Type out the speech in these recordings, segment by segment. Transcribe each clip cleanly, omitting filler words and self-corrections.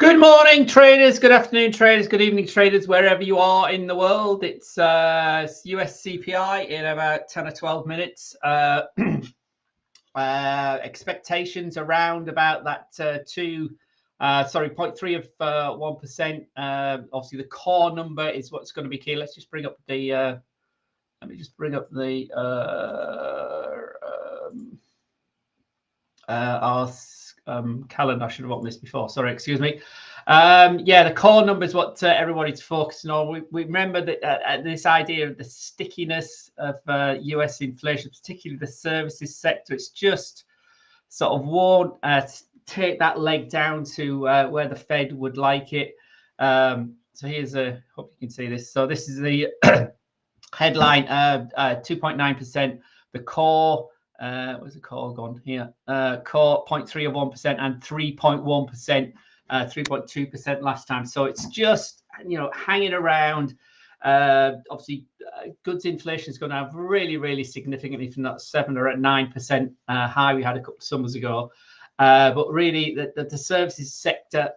Good morning, traders. Good afternoon, traders. Good evening, traders, wherever you are in the world. It's US CPI in about 10 or 12 minutes. Expectations around about that 0.3 of 1%. Obviously, the core number is what's going to be key. Let's just bring up the. Let me just bring up the our calendar. I should have opened this before. Sorry, excuse me. Yeah, the core number is what everybody's focusing on. We remember that this idea of the stickiness of US inflation, particularly the services sector, it's just sort of won't take that leg down to where the Fed would like it. So here's hope you can see this. So this is the headline, 2.9%. The core. Where's the core gone here? Core 0.3 of 1% and 3.1%, 3.2% last time. So it's just, hanging around. Obviously, goods inflation is going to have really significantly from that 7 or 9% high we had a couple of summers ago. But really, the services sector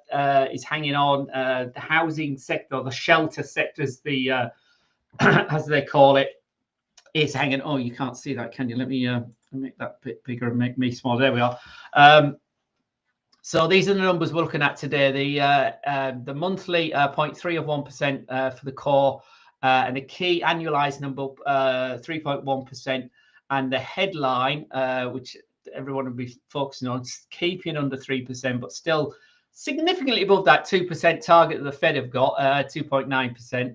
is hanging on. The housing sector, the shelter sector, as as they call it, is hanging. Oh, you can't see that, can you? Let me make that a bit bigger and make me small. There we are. So these are the numbers we're looking at today. The monthly 0.3 of 1% for the core, and the key annualized number 3.1%, and the headline, which everyone will be focusing on, keeping under 3%, but still significantly above that 2% target that the Fed have got, 2.9%.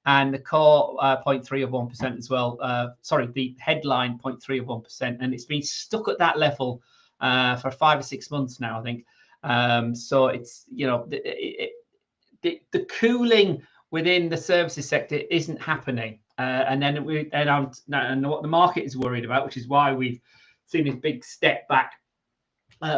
And the core 0.3 of 1% as well. The headline 0.3 of 1%, and it's been stuck at that level for 5 or 6 months now, I think. So it's the cooling within the services sector isn't happening, and what the market is worried about, which is why we've seen this big step back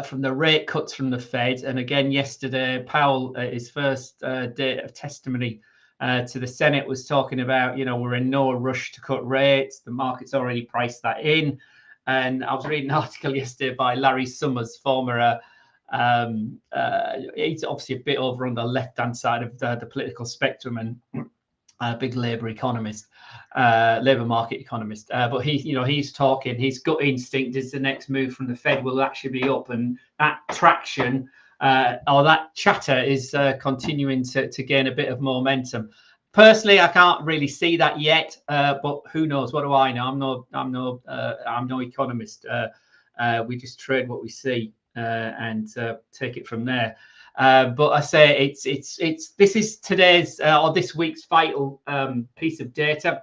from the rate cuts from the Fed. And again, yesterday, Powell, his first day of testimony to the Senate, was talking about, we're in no rush to cut rates. The market's already priced that in. And I was reading an article yesterday by Larry Summers, former, he's obviously a bit over on the left-hand side of the political spectrum, and a big Labour economist, Labour market economist. But he's talking, his gut instinct is the next move from the Fed will actually be up, and that traction or that chatter is continuing to gain a bit of momentum. Personally, I can't really see that yet, but who knows? What do I know? I'm no economist. We just trade what we see and take it from there. But I say this is today's or this week's vital piece of data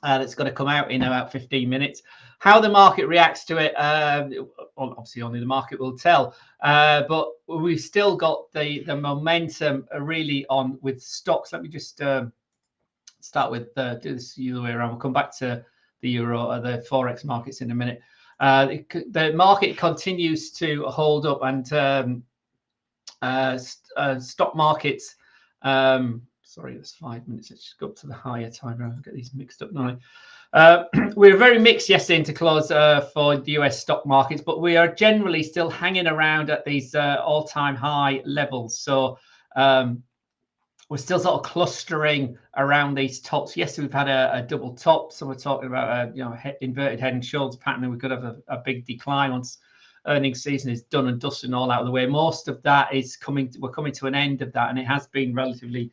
that's going to come out in about 15 minutes. How the market reacts to it, obviously only the market will tell. But we've still got the momentum really on with stocks. Let me just start with do this the other way around. We'll come back to the euro, the forex markets in a minute. The market continues to hold up, and stock markets. Sorry, that's 5 minutes. Let's just go up to the higher time. I'll get these mixed up now. We were very mixed yesterday into close for the US stock markets, but we are generally still hanging around at these all-time high levels. So we're still sort of clustering around these tops. Yes, we've had a double top. So we're talking about inverted head and shoulders pattern, and we could have a big decline once earnings season is done and dusted and all out of the way. Most of that is we're coming to an end of that, and it has been relatively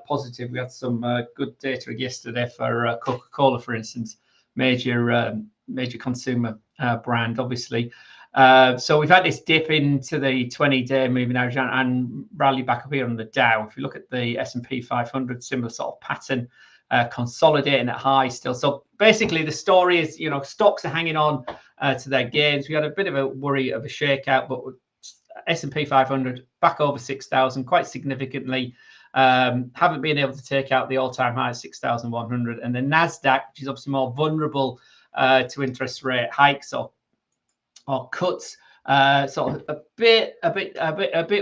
positive. We had some good data yesterday for Coca-Cola, for instance, major consumer brand, obviously. So we've had this dip into the 20-day moving average and rally back up here on the Dow. If you look at the S&P 500, similar sort of pattern, consolidating at high still. So basically the story is, stocks are hanging on to their gains. We had a bit of a worry of a shakeout, but S&P 500 back over 6,000 quite significantly. Haven't been able to take out the all-time high of 6,100, and the Nasdaq, which is obviously more vulnerable to interest rate hikes or cuts, sort of a bit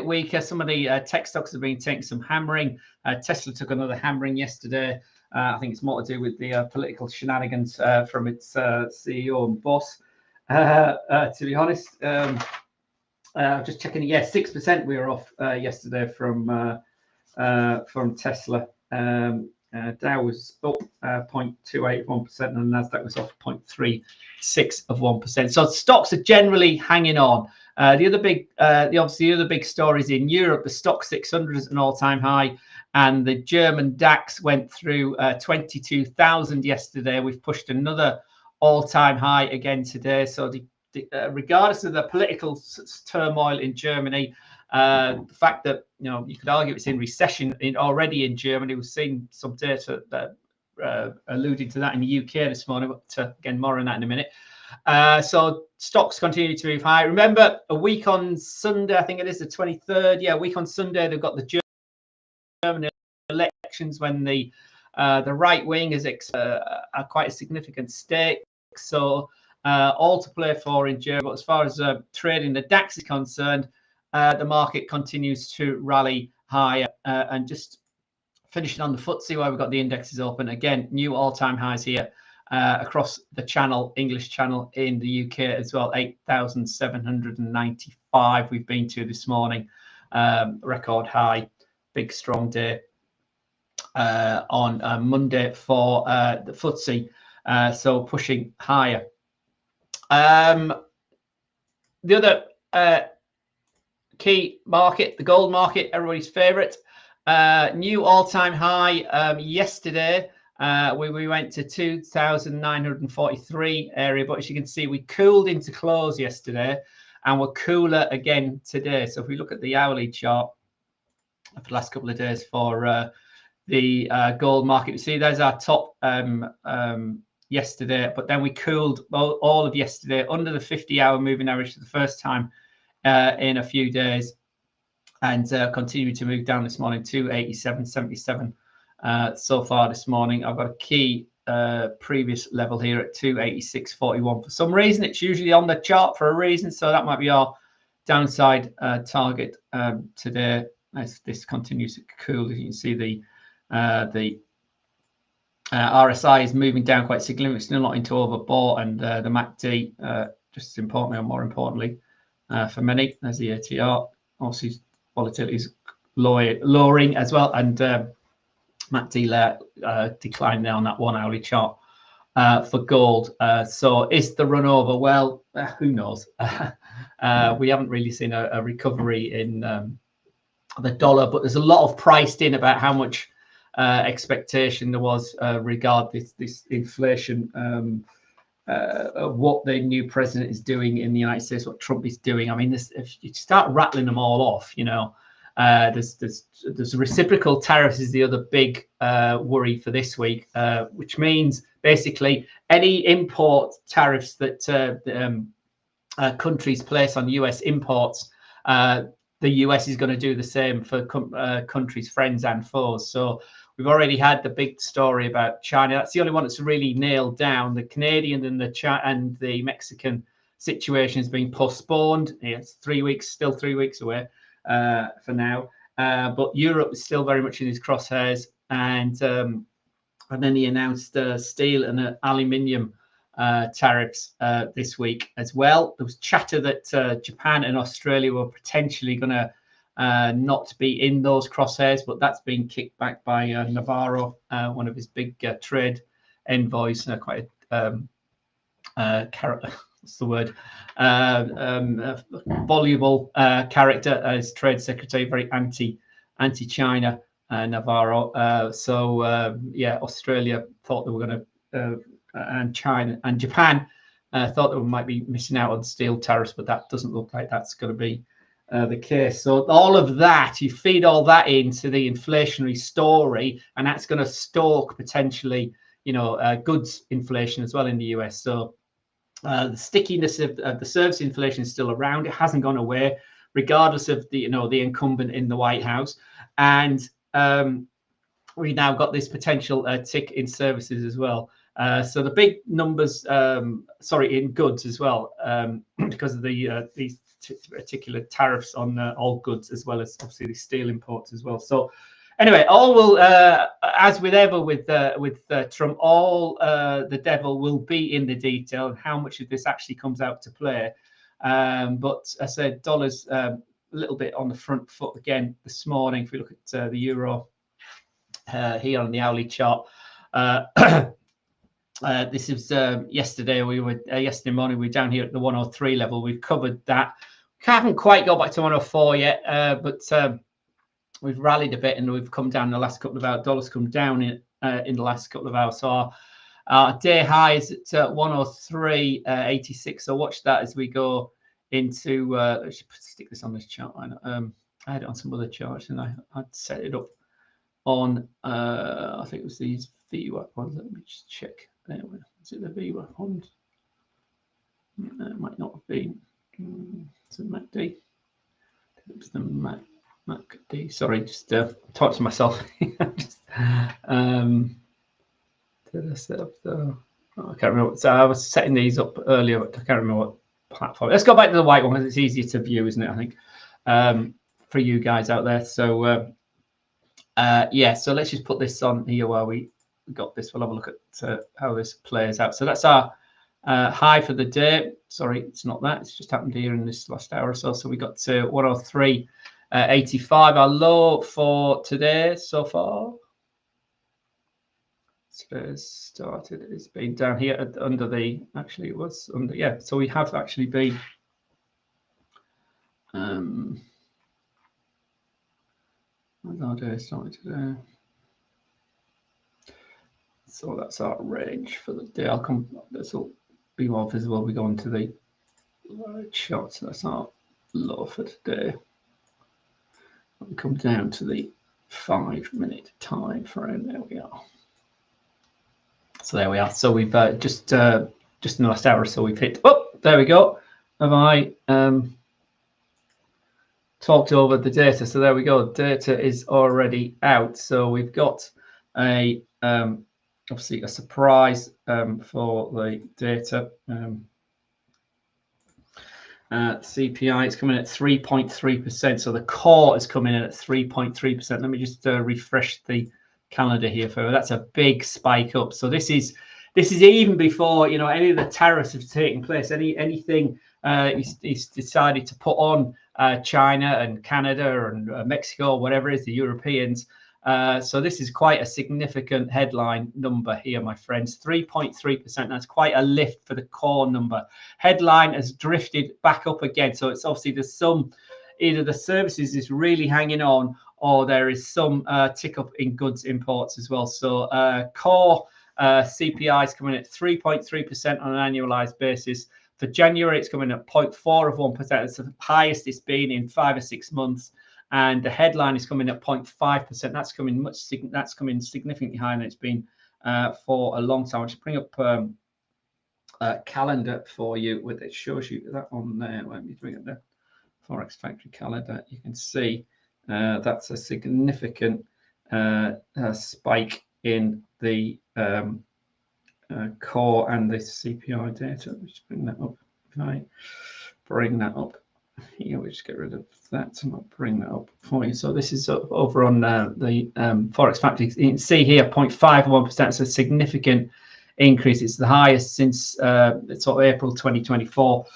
weaker. Some of the tech stocks have been taking some hammering. Tesla took another hammering yesterday. I think it's more to do with the political shenanigans from its CEO and boss, to be honest. Just checking. Yeah, 6% we were off yesterday from Tesla. Dow was up 0.28%, and Nasdaq was off 0.36%. So stocks are generally hanging on. The other big stories in Europe. The stock 600 is an all-time high, and the German DAX went through 22,000 yesterday. We've pushed another all-time high again today. So regardless of the political turmoil in Germany, the fact that you could argue it's in recession already in Germany. We've seen some data that alluding to that in the UK this morning. But again, more on that in a minute. So stocks continue to move high. Remember, a week on Sunday, I think it is the 23rd. Yeah, a week on Sunday, they've got the German elections when the right wing is quite a significant stake. So all to play for in Germany. But as far as trading the DAX is concerned, the market continues to rally higher. And just finishing on the FTSE, where we've got the indexes open again, new all-time highs here across the channel, English channel in the UK as well. 8,795 we've been to this morning, record high, big strong day on Monday for the FTSE, so pushing higher. The other key market, the gold market, everybody's favorite, new all-time high yesterday. We went to 2,943 area, but as you can see, we cooled into close yesterday, and we're cooler again today. So if we look at the hourly chart for the last couple of days for the gold market, you see there's our top yesterday, but then we cooled all of yesterday under the 50-hour moving average for the first time in a few days, and continue to move down this morning to 87.77 so far this morning. I've got a key previous level here at 286.41. For some reason, it's usually on the chart for a reason, so that might be our downside target today as this continues to cool. As you can see, the RSI is moving down quite significantly, still not into overbought, and the MACD, just as importantly, or more importantly for many, as the ATR, obviously volatility is lowering as well, and MACD decline there on that 1 hourly chart for gold. So is the run over? Well, who knows? We haven't really seen a recovery in the dollar, but there's a lot of priced in about how much expectation there was regarding this inflation, what the new president is doing in the United States, what Trump is doing. I mean, if you start rattling them all off, there's reciprocal tariffs is the other big worry for this week, which means basically any import tariffs that countries place on US imports, the US is going to do the same for countries, friends and foes. So we've already had the big story about China. That's the only one that's really nailed down. The Canadian and the Mexican situation has been postponed. It's 3 weeks, still 3 weeks away for now. But Europe is still very much in his crosshairs. And then he announced steel and aluminium tariffs this week as well. There was chatter that Japan and Australia were potentially going to not be in those crosshairs, but that's been kicked back by Navarro, one of his big trade envoys, quite a what's the word? Voluble character as trade secretary, very anti-China, Navarro. So yeah, Australia thought they were going to, and China and Japan thought they might be missing out on steel tariffs, but that doesn't look like that's going to be the case. So all of that, you feed all that into the inflationary story, and that's going to stoke potentially, goods inflation as well in the US. So the stickiness of the service inflation is still around. It hasn't gone away, regardless of the the incumbent in the White House. And we now got this potential tick in services as well. So the big numbers, in goods as well, because of these particular tariffs on all goods, as well as obviously the steel imports as well. So anyway, all will, as with ever with Trump, all the devil will be in the detail, and how much of this actually comes out to play. But I said dollars a little bit on the front foot again this morning. If we look at the euro here on the hourly chart, this is yesterday. We were yesterday morning. We were down here at the 103 level. We've covered that. Haven't quite got back to 104 yet, but we've rallied a bit and we've come down in the last couple of hours. Dollars come down in the last couple of hours. So our day high is at 103.86. So watch that as we go into. Let's stick this on this chart. I had it on some other charts and I'd set it up on. I think it was these VWAP ones. Let me just check. Is it the VWAP ones? It might not have been. It's a MACD. It was the MACD. Sorry, just talk to myself. Just, did I set up the? Oh, I can't remember. So I was setting these up earlier, but I can't remember what platform. Let's go back to the white one because it's easier to view, isn't it? I think for you guys out there. So yeah. So let's just put this on here while we got this. We'll have a look at how this plays out. So that's our high for the day. Sorry, it's not that. It's just happened here in this last hour or so. So we got to 103.85. Our low for today so far. Today's started. It's been down here under the. Actually, it was under. Yeah. So we have actually been. Our day started today. So that's our range for the day. I'll come. This will be more visible. We go into the chart. So that's our low for today. We come down to the 5-minute time frame. There we are. So there we are. So we've just in the last hour or so we've hit. Oh, there we go. Have I talked over the data? So there we go. Data is already out. So we've got a obviously a surprise for the data. CPI is coming at 3.3%. So the core is coming in at 3.3%. Let me just refresh the calendar here for that's a big spike up. So this is even before any of the tariffs have taken place. Anything he's decided to put on China and Canada and Mexico, whatever it is, the Europeans. So this is quite a significant headline number here, my friends. 3.3%. That's quite a lift for the core number. Headline has drifted back up again. So it's obviously there's some, either the services is really hanging on, or there is some tick up in goods imports as well. So core CPI is coming at 3.3% on an annualized basis. For January, it's coming at 0.4%. It's the highest it's been in 5 or 6 months. And the headline is coming at 0.5%. That's coming significantly higher than it's been for a long time. I'll just bring up a calendar for you with it. Shows you that on there. Let me bring up the Forex Factory calendar. You can see that's a significant spike in the core and the CPI data. Let me just bring that up. If I bring that up here, we just get rid of that and I'll bring that up for you. So this is over on the Forex Factory. You can see here 0.51%. It's a significant increase. It's the highest since sort of April 2024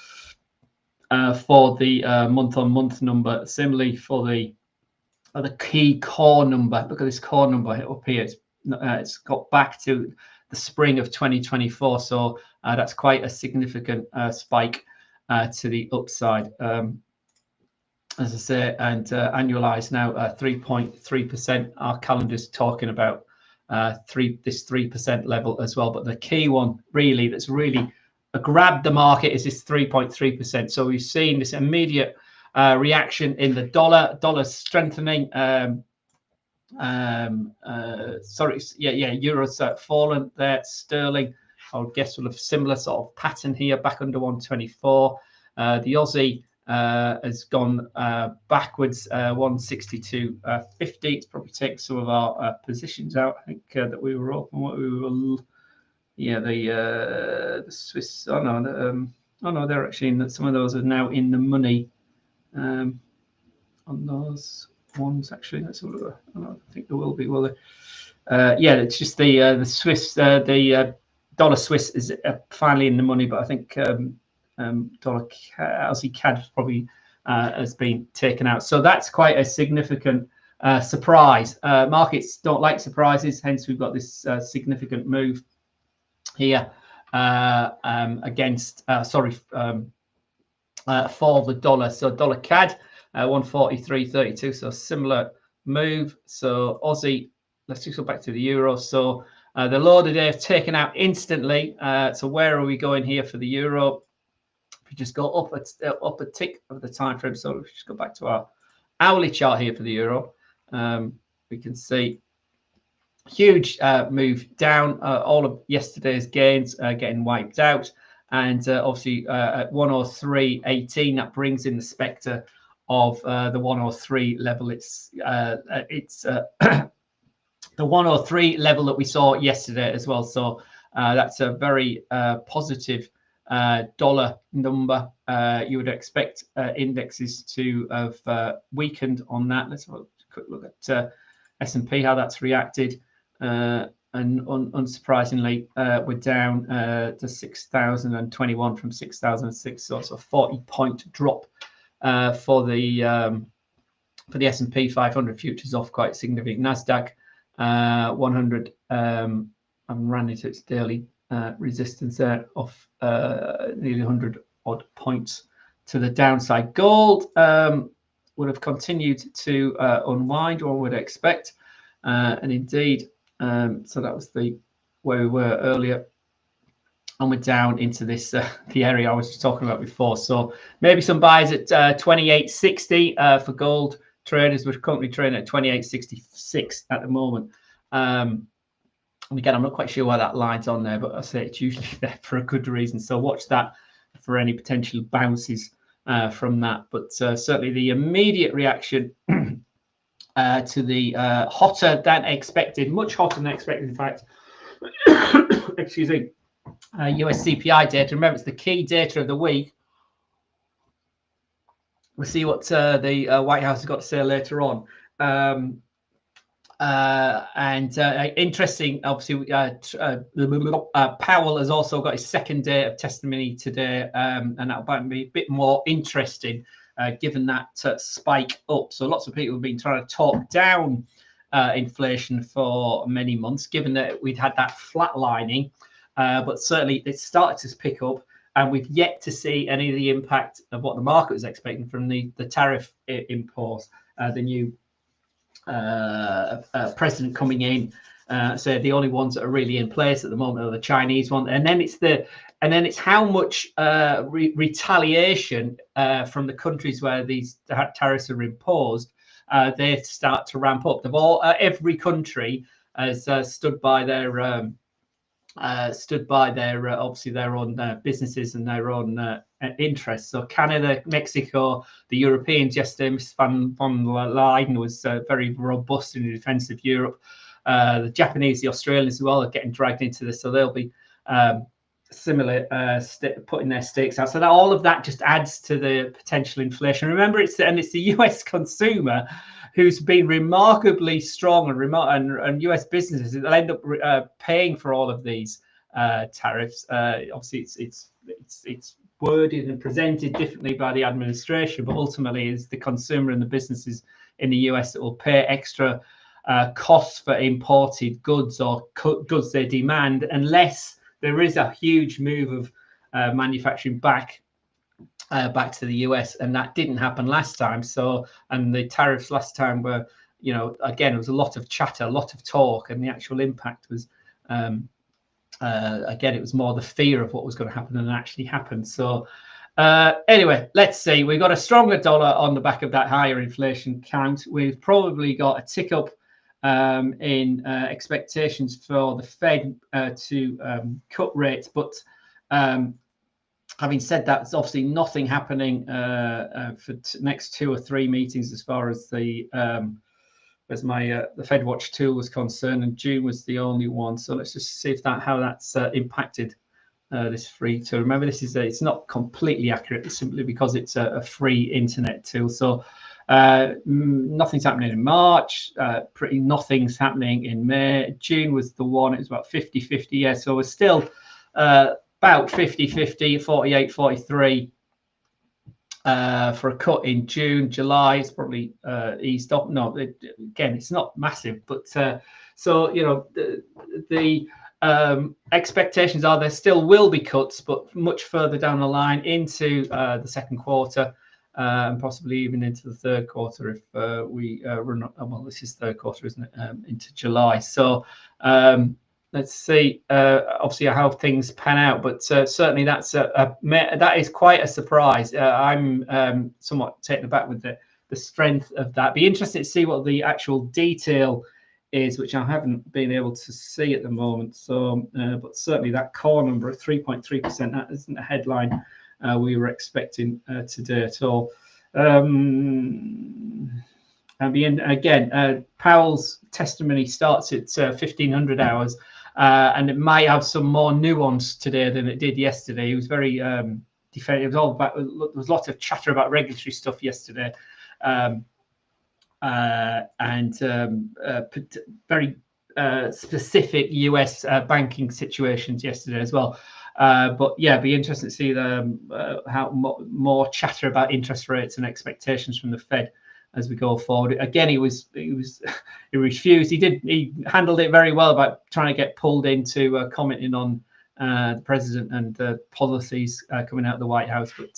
for the month-on-month number. Similarly for the key core number. Look at this core number up here. It's got back to the spring of 2024. So that's quite a significant spike to the upside. As I say, and annualized now 3.3%. Our calendar's talking about this 3% level as well. But the key one really that's really grabbed the market is this 3.3%. So we've seen this immediate reaction in the dollar strengthening. Euro's fallen there. Sterling, I would guess, will have similar sort of pattern here, back under 124. The Aussie has gone backwards, 162.50. It's probably taken some of our positions out. I think that we were open. What we were, yeah, the Swiss. Oh no, they're actually in that. Some of those are now in the money on those ones. Actually, let's have a look. I think there will be. Will they? Yeah, it's just the Swiss. The dollar Swiss is finally in the money, but I think dollar Aussie CAD probably has been taken out. So that's quite a significant surprise. Markets don't like surprises, hence we've got this significant move here against for the dollar. So dollar CAD 143.32, so similar move. So Aussie, let's just go back to the euro. So the low today have taken out instantly. So where are we going here for the euro? If we just go up a tick of the time frame, so let's just go back to our hourly chart here for the euro. We can see huge move down. All of yesterday's gains getting wiped out, and obviously at 103.18, that brings in the spectre of the 103 level. It's the 103 level that we saw yesterday as well. So that's a very positive dollar number. You would expect indexes to have weakened on that. Let's have a quick look at S&P, how that's reacted. And unsurprisingly, we're down to 6,021 from 6,006. So it's a 40-point drop for the S&P 500 futures, off quite significant. Nasdaq 100 ran into its daily resistance there, off nearly 100 odd points to the downside. Gold would have continued to unwind, or would expect, and indeed, so that was where we were earlier, and we're down into this the area I was just talking about before. So maybe some buys at 28.60 for gold traders. We're currently trading at 28.66 at the moment. And again, I'm not quite sure why that line's on there, but I say it's usually there for a good reason. So watch that for any potential bounces from that. But certainly the immediate reaction to the hotter than expected, much hotter than expected, in fact, excuse me, US CPI data. Remember, it's the key data of the week. We'll see what the White House has got to say later on. Interesting, obviously, Powell has also got his second day of testimony today, and that'll be a bit more interesting given that spike up. So lots of people have been trying to talk down inflation for many months, given that we'd had that flatlining, but certainly it started to pick up, and we've yet to see any of the impact of what the market was expecting from the tariff impose. The new president coming in, so the only ones that are really in place at the moment are the Chinese one, and then it's how much retaliation from the countries where these tariffs are imposed. They start to ramp up. Every country has stood by their obviously their own businesses and their own interests. So Canada, Mexico, the Europeans yesterday, Ms. von der Leyen was very robust in the defense of Europe. The Japanese, the Australians as well are getting dragged into this, so they'll be similar putting their stakes out. So that all of that just adds to the potential inflation. Remember, it's the US consumer who's been remarkably strong, and US businesses that end up paying for all of these tariffs. Obviously, it's worded and presented differently by the administration, but ultimately it's the consumer and the businesses in the US that will pay extra costs for imported goods or goods they demand, unless there is a huge move of manufacturing back to the US, and that didn't happen last time. So, and the tariffs last time were, again, it was a lot of chatter, a lot of talk, and the actual impact was, again, it was more the fear of what was going to happen than actually happened. So, anyway, let's see. We've got a stronger dollar on the back of that higher inflation count. We've probably got a tick up in expectations for the Fed to cut rates, but having said that, there's obviously nothing happening for next 2 or 3 meetings as far as the Fed Watch tool was concerned, and June was the only one. So let's just see how that's impacted this free tool. Remember, it's not completely accurate simply because it's a free internet tool. So nothing's happening in March, nothing's happening in May. June was the one, it was about 50-50. Yeah, so we're still about 50-50, 48-43 for a cut in June. July it's probably eased up. No, again, it's not massive, but so you know the expectations are there still will be cuts, but much further down the line into the second quarter. And possibly even into the third quarter if we run up. Well, this is third quarter, isn't it? Into July. So let's see. Obviously, how things pan out, but certainly that is quite a surprise. I'm somewhat taken aback with the strength of that. Be interested to see what the actual detail is, which I haven't been able to see at the moment. So, but certainly that core number at 3.3%, that isn't a headline we were expecting today at all. And again, Powell's testimony starts at 1500 hours, and it might have some more nuance today than it did yesterday. It was very defensive. It was all about, there was lots of chatter about regulatory stuff yesterday, and very specific US banking situations yesterday as well. But yeah, it'd be interesting to see how more chatter about interest rates and expectations from the Fed as we go forward. Again, he refused. He handled it very well about trying to get pulled into commenting on the president and the policies coming out of the White House, but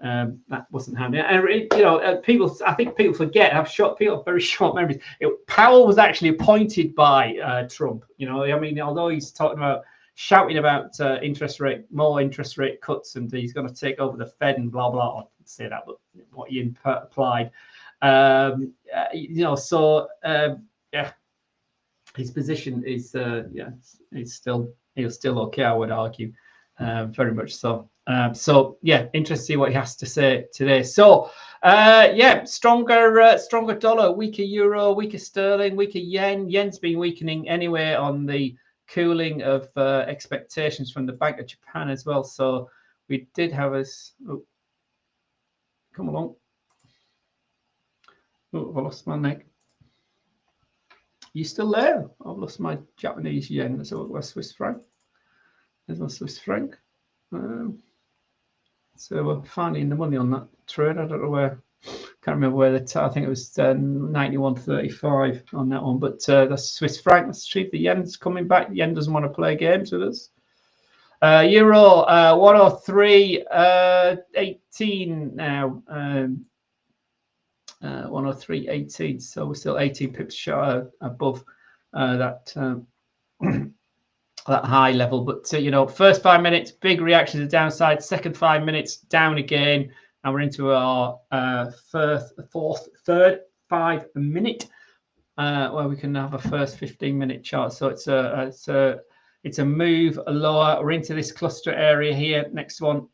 that wasn't happening. And I think people forget. People have very short memories. Powell was actually appointed by Trump. I mean, although he's shouting about more interest rate cuts, and he's going to take over the Fed and blah blah. I didn't say that, but what he implied. So yeah, his position is he's still okay, I would argue, very much so. So yeah, interesting to see what he has to say today. So yeah, stronger dollar, weaker euro, weaker sterling, weaker yen. Yen's been weakening anyway on the cooling of expectations from the Bank of Japan as well. So we did have come along. Oh, I lost my neck. You still there? I've lost my Japanese yen. Let's have a look at Swiss franc. There's my Swiss franc. So we're finding the money on that trade. I don't know where. Can't remember where I think it was 91.35 on that one. But that's Swiss franc. Let's see if the yen's coming back. The yen doesn't want to play games with us. Euro 103.18 now. 103.18. So we're still 18 pips short above that that high level. But first 5 minutes, big reaction to the downside. Second 5 minutes, down again. And we're into our third 5 minute, where we can have a first 15-minute chart. So it's a move lower. We're into this cluster area here. Next one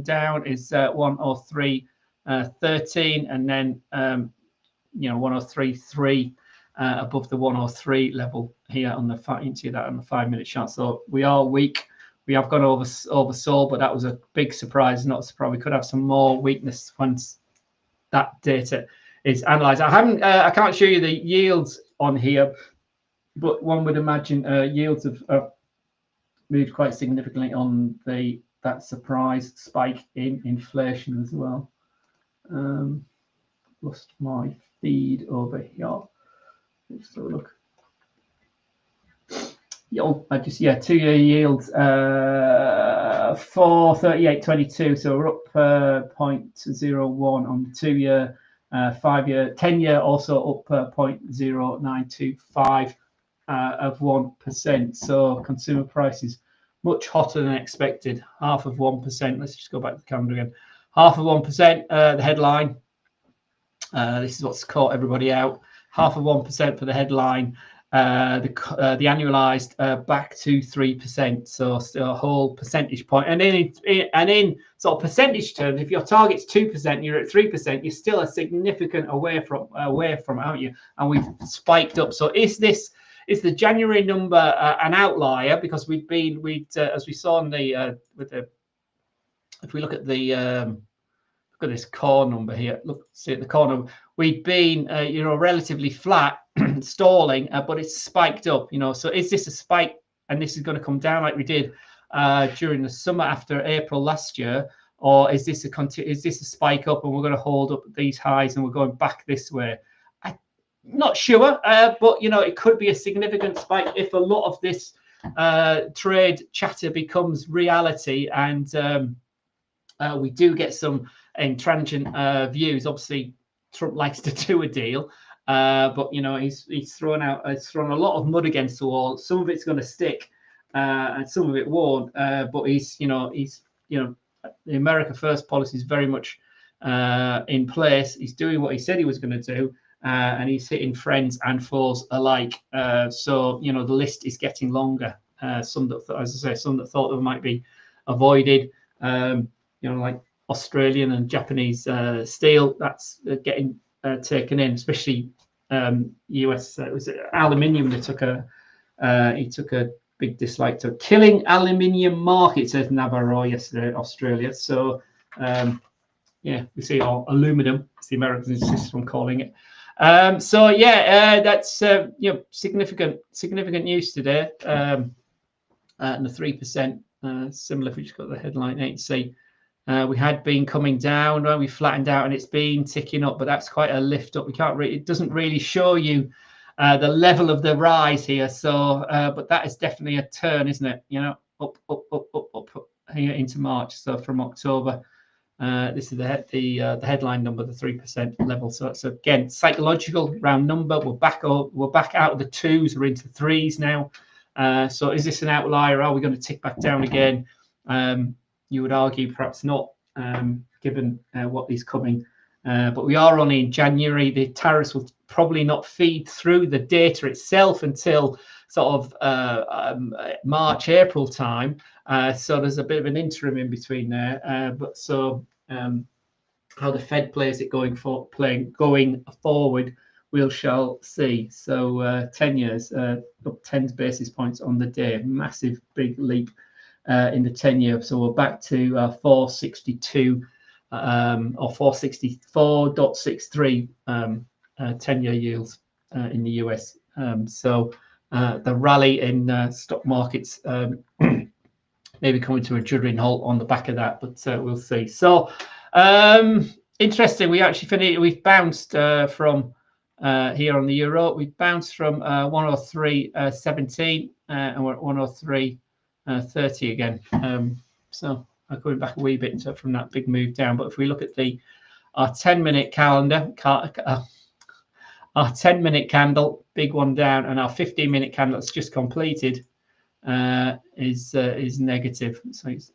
down is 103.13, and then 103.3 above the 103 level here on the 5-minute chart. So we are weak. We have gone oversold, but that was a big surprise. Not a surprise. We could have some more weakness once that data is analysed. I can't show you the yields on here, but one would imagine yields have moved quite significantly on that surprise spike in inflation as well. Lost my feed over here. Let's have a look. 2-year yields 4.3822, so we're up 0.01 on the 2-year, 5-year, 10-year also up 0.0925 of 1%. So consumer prices much hotter than expected, half of 1%. Let's just go back to the calendar again. Half of 1%, the headline. This is what's caught everybody out. Half of 1% for the headline. The annualized back to 3%, so still a whole percentage point. And in sort of percentage terms, if your target's 2%, you're at 3%, you're still a significant away from, aren't you? And we've spiked up. So is the January number an outlier? Because as we saw in if we look at look at this core number here. See at the corner, we've been relatively flat, stalling, but it's spiked up. So is this a spike, and this is going to come down like we did during the summer after April last year, or is this a spike up and we're going to hold up these highs and we're going back this way? I'm not sure, but you know, it could be a significant spike if a lot of this trade chatter becomes reality, and we do get some intransigent views. Obviously, Trump likes to do a deal, but you know, he's thrown a lot of mud against the wall. Some of it's going to stick, and some of it won't. But he's the America First policy is very much in place. He's doing what he said he was going to do, and he's hitting friends and foes alike. So you know, the list is getting longer. Some that, as I say, some that thought they might be avoided. You know, like Australian and Japanese steel, that's getting taken in, especially US. It was aluminium. He took a big dislike to killing aluminium market, says Navarro yesterday, Australia. So yeah, we see all aluminum, as the Americans insist on calling it. So yeah, that's you know, significant news today. And the 3%, similar. If we just got the headline, you see. We had been coming down, right? We flattened out, and it's been ticking up, but that's quite a lift up. We can't really, it doesn't really show you the level of the rise here. So, but that is definitely a turn, isn't it? You know, up here into March. So from October, this is the headline number, the 3% level. So it's again psychological round number. We're back out of the twos. We're into threes now. So is this an outlier? Are we going to tick back down again? You would argue perhaps not, given what is coming. But we are only in January. The tariffs will probably not feed through the data itself until sort of March, April time. So there's a bit of an interim in between there. But so how the Fed plays it going forward, we shall see. So 10 years, up 10 basis points on the day. Massive, big leap. In the 10-year, so we're back to 462 or 464.63 10-year yields in the US. So the rally in stock markets maybe coming to a juddering halt on the back of that, but we'll see. So interesting. We actually finished. We've bounced from here on the euro. We've bounced from 103.17 and we're at 103. 30 again. So I'm going back a wee bit from that big move down. But if we look at our 10-minute calendar, our 10-minute candle, big one down, and our 15-minute candle that's just completed is negative. So it's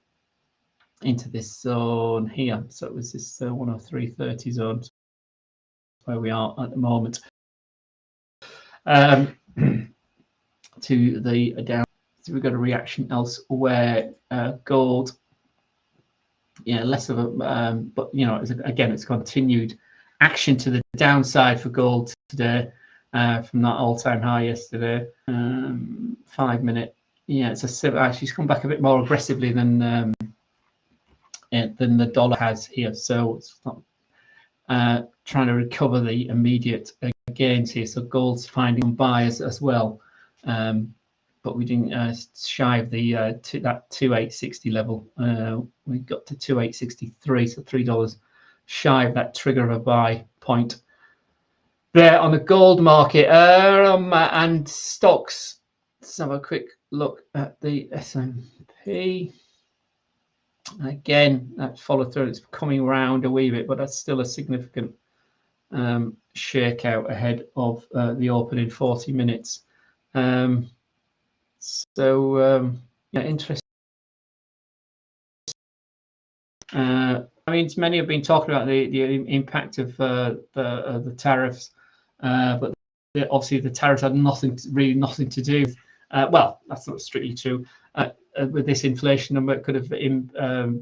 into this zone here. So it was this 103.30 zone where we are at the moment. To the down. So we've got a reaction elsewhere. Gold, yeah, less of a, but you know, again, it's continued action to the downside for gold today from that all-time high yesterday. 5-minute, yeah, it's actually it's come back a bit more aggressively than the dollar has here. So it's not trying to recover the immediate gains here. So gold's finding buyers as well. But we didn't shy of the that 2,860 level. We got to 2,863, so $3 shy of that trigger of a buy point. There on the gold market and stocks. Let's have a quick look at the S&P. Again, that follow through. It's coming around a wee bit, but that's still a significant shakeout ahead of the open in 40 minutes. So yeah, interesting. I mean, many have been talking about the impact of the tariffs, but obviously the tariffs had nothing to do. Well, that's not strictly true. With this inflation number, it could have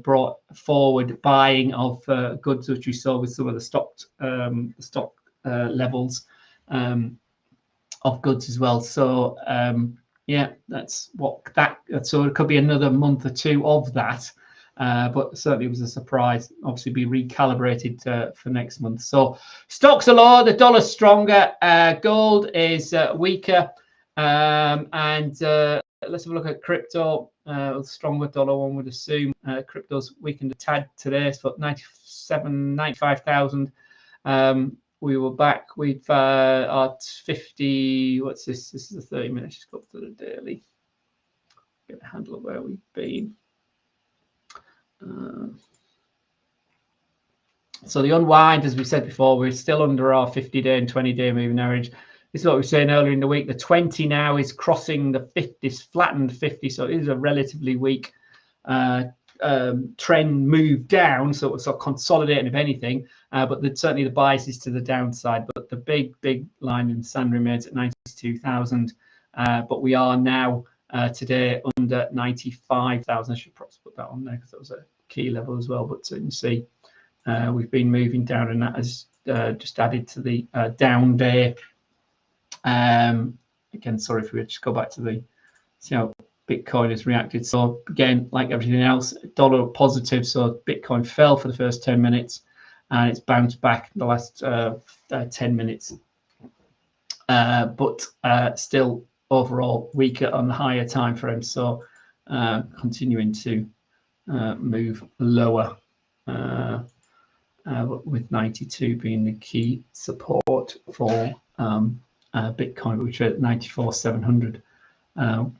brought forward buying of goods, which we saw with some of the stock levels of goods as well. So yeah, that's what that. So it could be another month or two of that, but certainly it was a surprise. Obviously, be recalibrated for next month. So stocks are lower, the dollar's stronger, gold is weaker, and let's have a look at crypto. Stronger dollar, one would assume. Crypto's weakened a tad today. It's got 95,000. We were back with our 50. What's this? This is a 30 minutes. Just go up to the daily. Get a handle of where we've been. So the unwind, as we said before, we're still under our 50-day and 20-day moving average. This is what we were saying earlier in the week. The 20 now is crossing the 50, this flattened 50, so it is a relatively weak trend move down, so it's sort of consolidating if anything, but certainly the bias is to the downside. But the big line in the sand remains at 92,000, but we are now today under 95,000. I should perhaps put that on there because that was a key level as well. But so you can see we've been moving down, and that has just added to the down day. Again, sorry if we just go back to the see how Bitcoin has reacted. So again, like everything else, dollar positive. So Bitcoin fell for the first 10 minutes, and it's bounced back the last 10 minutes. But still overall weaker on the higher time frame. So continuing to move lower, with 92 being the key support for Bitcoin, which are at 94,700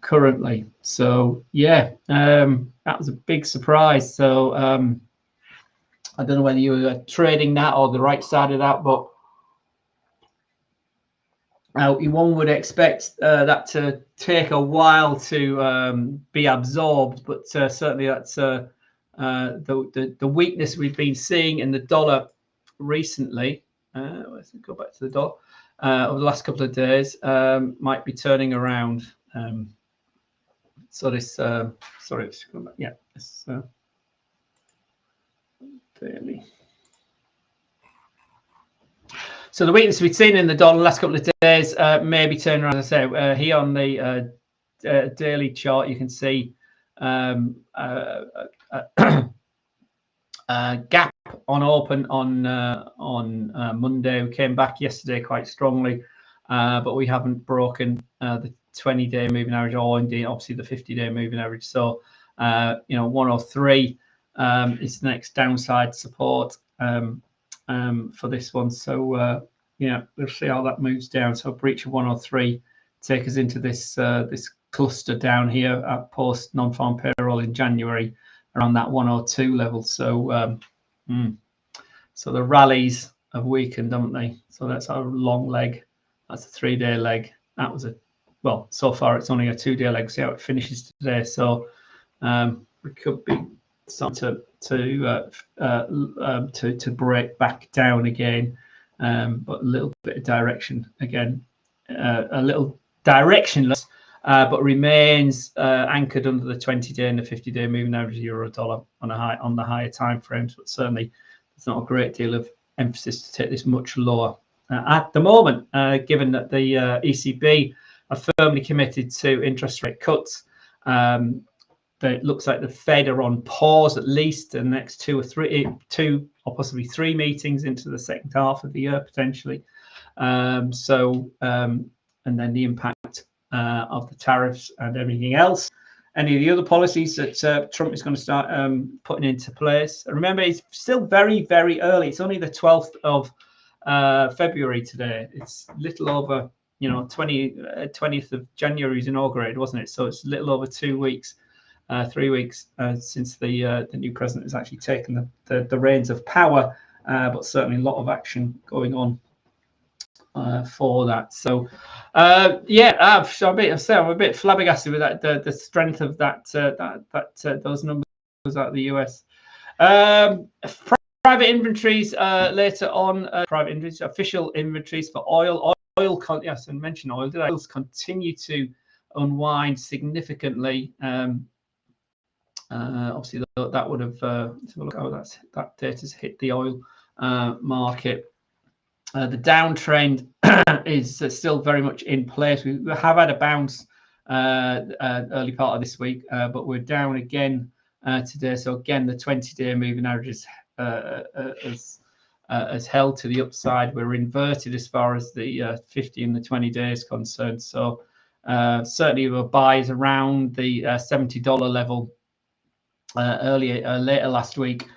currently. So yeah, that was a big surprise. So I don't know whether you were trading that or the right side of that, but one would expect that to take a while to be absorbed, but certainly that's the weakness we've been seeing in the dollar recently. Let's go back to the dollar. Over the last couple of days, might be turning around. So this, sorry, let's go back. Yeah, this daily. So the weakness we've seen in the dollar the last couple of days may be turning around. As I say, here on the daily chart, you can see gap on open on Monday. We came back yesterday quite strongly, but we haven't broken the 20-day moving average, or indeed obviously the 50-day moving average. So 103 is the next downside support for this one. So we'll see how that moves down. So breach of 103 take us into this this cluster down here at post non-farm payroll in January around that 102 level. So so the rallies have weakened, haven't they? So that's our long leg. That's a 3-day leg. That was well, so far it's only a 2-day leg. See how it finishes today. So we could be starting to break back down again, but a little bit of direction again, a little directionless, but remains anchored under the 20-day and the 50-day moving average euro dollar on the higher time frames. But certainly there's not a great deal of emphasis to take this much lower at the moment, given that the ECB are firmly committed to interest rate cuts. It looks like the Fed are on pause at least the next two or possibly three meetings into the second half of the year potentially. And then the impact of the tariffs and everything else. Any of the other policies that Trump is going to start putting into place. Remember, it's still very, very early. It's only the 12th of February today. It's little over, 20th of January is inaugurated, wasn't it? So it's a little over 2 weeks. 3 weeks since the new president has actually taken the reins of power, but certainly a lot of action going on for that. So I'm a bit flabbergasted with that the strength of those numbers out of the US. Private inventories later on. Private inventories, official inventories for oil. Yes, I mentioned oil. Did I continue to unwind significantly? Obviously, that would have look how that data's hit the oil market. The downtrend is still very much in place. We have had a bounce early part of this week, but we're down again today. So again, the 20-day moving average has held to the upside. We're inverted as far as the 50 and the 20 days concerned. So Certainly there were buys around the $70 level later last week.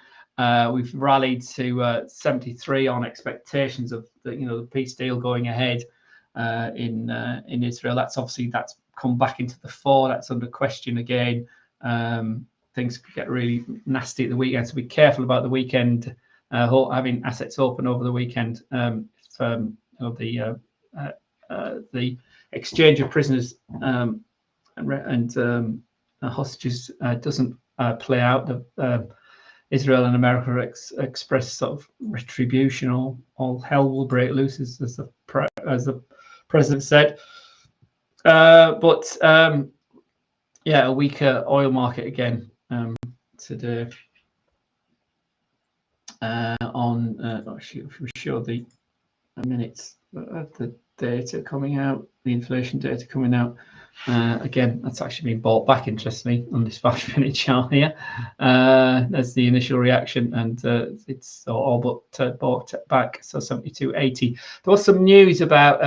We've rallied to 73 on expectations of the peace deal going ahead in Israel. That's come back into the 4. That's under question again. Things could get really nasty at the weekend, so be careful about the weekend. Having assets open over the weekend. The exchange of prisoners and hostages doesn't play out. Israel and America express sort of retribution, or all hell will break loose, as the president said. But a weaker oil market again today. If we show the minutes of the data coming out, the inflation data coming out. Again, that's actually been bought back, interestingly, on this 5-minute chart here. That's the initial reaction, and it's all but bought back, so 72.80. There was some news about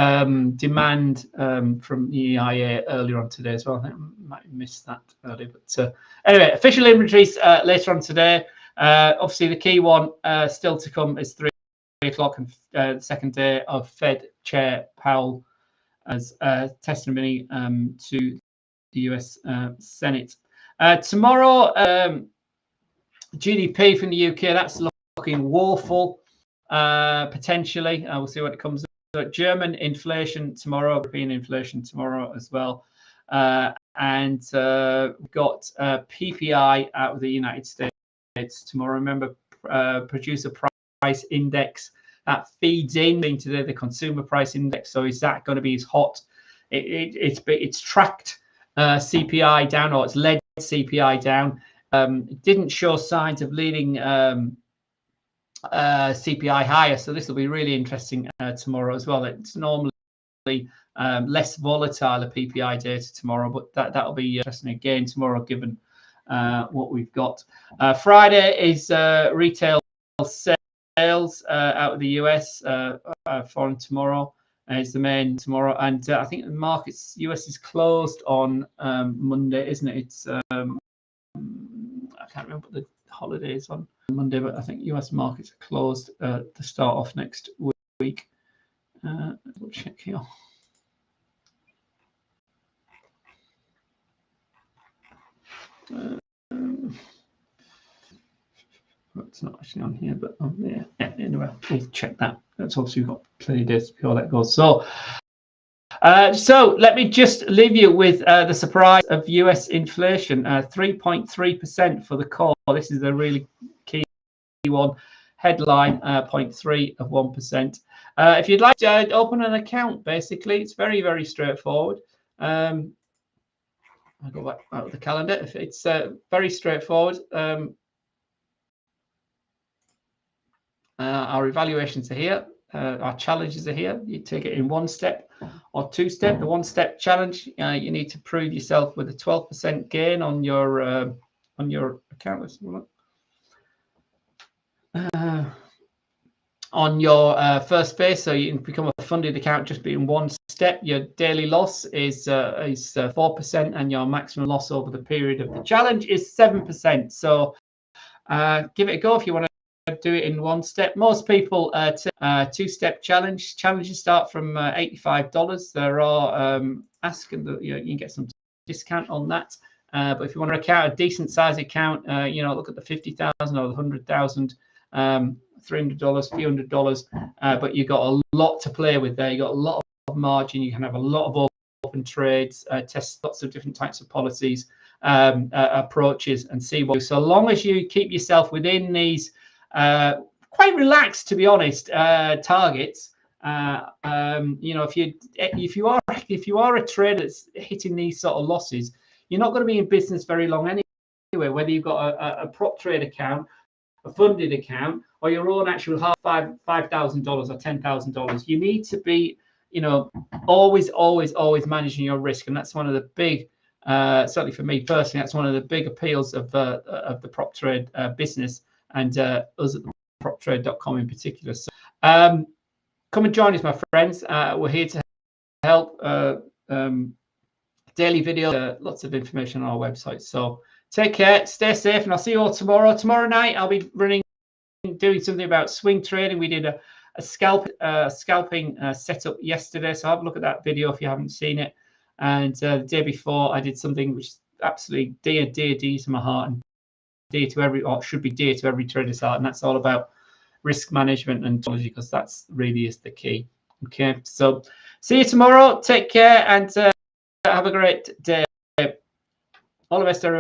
demand from the EIA earlier on today as well. I think I might have missed that earlier. But anyway, official inventories later on today. Obviously, the key one still to come is 3 o'clock, and the second day of Fed Chair Powell as testimony to the US Senate. Tomorrow, GDP from the UK, that's looking woeful, potentially. We'll see what it comes out. German inflation tomorrow, European inflation tomorrow as well. And we've got PPI out of the United States tomorrow. Remember, producer price index. That feeds into the consumer price index. So is that going to be as hot? It's tracked CPI down, or it's led CPI down. It didn't show signs of leading CPI higher. So this will be really interesting tomorrow as well. It's normally less volatile, a PPI data tomorrow, but that'll be interesting again tomorrow, given what we've got. Friday is retail sales out of the US, foreign tomorrow is the main tomorrow, and I think the markets US is closed on Monday, isn't it? It's I can't remember what the holiday is on Monday, but I think US markets are closed to start off next week. We'll check here. It's not actually on here, but on there. Yeah, anyway, we'll check that. That's obviously we've got plenty of days before that goes. So let me just leave you with the surprise of US inflation, 3.3% for the core. This is a really key one. Headline 0.3 of 1%. If you'd like to open an account, basically, it's very, very straightforward. I'll go back out of the calendar. It's very straightforward. Our evaluations are here. Our challenges are here. You take it in 1 step or 2 step. The 1-step challenge, you need to prove yourself with a 12% gain on your account. Let's look. On your first phase, so you can become a funded account just being 1 step. Your daily loss is 4%, and your maximum loss over the period of the challenge is 7%. So give it a go if you want to do it in 1 step. Most people take 2-step challenge. Challenges start from $85. There are ask, and you can get some discount on that. But if you want to account a decent size account, look at the 50,000 or the 100,000. $300, few $100, but you've got a lot to play with there. You've got a lot of margin. You can have a lot of open trades, test lots of different types of policies, approaches, and see what. So long as you keep yourself within these quite relaxed, to be honest, targets. If you are a trader that's hitting these sort of losses, you're not going to be in business very long anyway. Whether you've got a prop trade account, a funded account, or your own actual $5,000 or $10,000, you need to be, always managing your risk, and that's one of the big, certainly for me personally, that's one of the big appeals of the PropTrade business, and us at theproptrade.com in particular. So, come and join us, my friends. We're here to help. daily video, lots of information on our website. So take care, stay safe, and I'll see you all tomorrow. Tomorrow night, I'll be doing something about swing trading. We did a scalping setup yesterday, so have a look at that video if you haven't seen it. And the day before, I did something which is absolutely dear to my heart, and dear to every, or should be dear to every trader's heart, and that's all about risk management and technology, because that's really is the key. Okay, so see you tomorrow. Take care and have a great day. All the best, everyone.